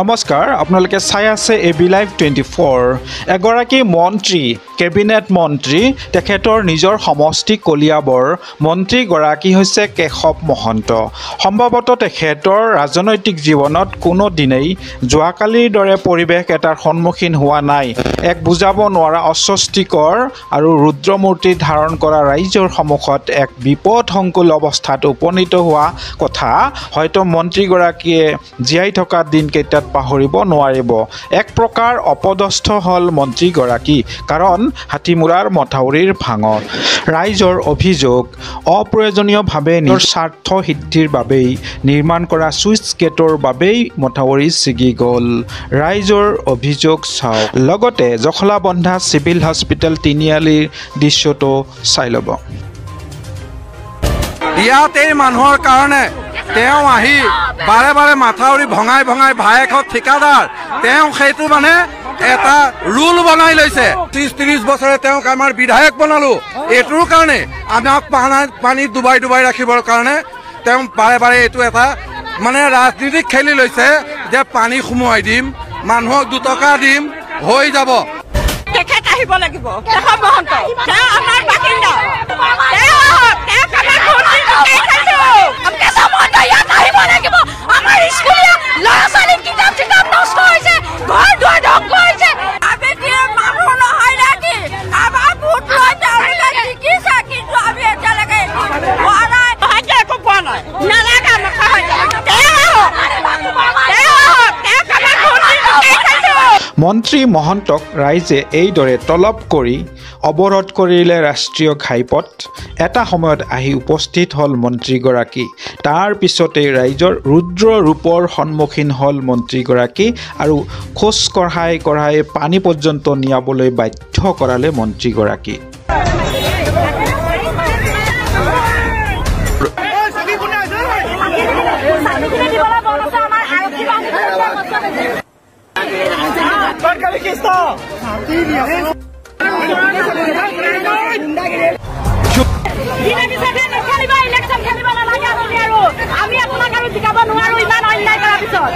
নমস্কাৰ আপোনালোকে চাই আছে এবি লাইভ 24 এগৰাকী মন্ত্ৰী কেবিনেট মন্ত্ৰী তেখেতৰ নিজৰ সমষ্টি কলিয়াবৰ মন্ত্ৰী গৰাকী হৈছে কেশৱ মহন্ত সম্ভৱতঃ তেখেতৰ ৰাজনৈতিক জীৱনত কোনো দিনেই যোৱাকালিৰ দৰে পৰিৱেশ এটাৰ সন্মুখীন হোৱা নাই এক বুজাব নোৱাৰা অস্বস্তিকৰ আৰু ৰুদ্ৰমূৰ্তি ধাৰণ কৰা ৰাইজৰ সন্মুখত এক বিপদসংকুল অৱস্থাত উপনীত হোৱা কথা হয়তো মন্ত্ৰী গৰাকীয়ে জীয়াই থকা দিন কেইটাত পাহৰিব নোৱাৰিব এক প্ৰকাৰ অপদস্থ হল মন্ত্ৰী গৰাকী কাৰণ হাতীমূৰাৰ মথাউৰিৰ ভাঙৰ ৰাইজৰ অভিযোগ অপ্ৰয়োজনীয়ভাৱে নিজৰ স্বাৰ্থ সিদ্ধিৰ বাবেই নিৰ্মাণ কৰা সুইচ গেটৰ বাবেই মথাউৰি ছিগি গ'ল ৰাইজৰ অভিযোগ চাওক লগতে জখলাবন্ধা চিভিল হস্পিটেল তিনিআলিৰ দৃশ্যটো চাই ল'ব ইয়াত এই মানুহৰ কাৰণে তেওঁ আহি বাৰে বাৰে মাথাউৰি ভঙাই ভঙাই ভায়েকক ঠিকাদাৰ তেওঁ সেইটো মানে এটা ৰুল বনাই লৈছে 30 বছৰে তেওঁক আমাৰ বিধায়ক বনালো এইটোৰ কাৰণে আমাক পানী ডুবাই ডুবাই ৰাখিবৰ কাৰণে তেওঁ বাৰে বাৰে এইটো এটা মানে ৰাজনীতিক খেলি লৈছে যে পানী সুমুৱাই দিম মানুহক 2 টকা দিম হৈ যাব তেখেত আহিব লাগিব কেশৱ মহন্ত তেওঁ আমাৰ বাসিন্দা আমাৰ স্কুলীয়া ল'ৰা ছোৱালী কিতাপ নষ্ট হৈছে ঘৰ দুৱাৰ ধ্বংস হৈছে আমি মানুহ নহয় নেকি আমাৰ ভোট লৈ তেওঁলোকে জিকিছে কিন্তু আমি এতিয়ালৈকে একো পোৱা নাই নালাগে মন্ত্ৰী মহন্তক ৰাইজে এইদৰে তলব কৰি অৱৰোধ কৰিলে ৰাষ্ট্ৰীয় ঘাইপথ এটা সময়ত আহি উপস্থিত হল মন্ত্ৰীগৰাকী তাৰ পিছতে ৰাইজৰ ৰুদ্ৰ ৰূপৰ সন্মুখীন হল মন্ত্ৰীগৰাকী আৰু খোজ কঢ়াই পানী পৰ্যন্ত নিয়াবলৈ বাধ্য কৰালে মন্ত্ৰীগৰাকী আমি আপোনাক আৰু জিকাব নোৱাৰো ইমান অন্যায় কৰাৰ পিছত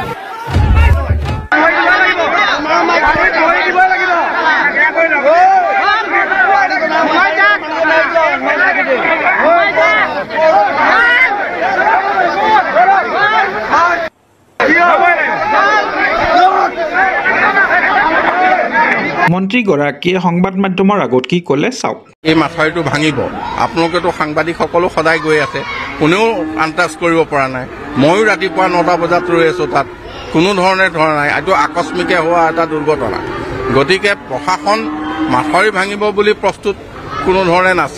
মন্ত্ৰীগৰাকীয়ে সংবাদ মাধ্যমৰ আগত কি ক'লে চাওক এই মাথাউৰিটো ভাঙিব আপোনালোকেতো সাংবাদিকসকলো সদায় গৈ আছে কোনেও আন্দাজ কৰিব পৰা নাই ময়ো ৰাতিপুৱা 9টা বজাত ৰৈ আছো তাত কোনো ধৰণে ধৰা নাই এইটো আকস্মিকে হোৱা এটা দুৰ্ঘটনা গতিকে প্ৰশাসন মাথাউৰি ভাঙিব বুলি প্ৰস্তুত কোনো ধৰণে নাছিল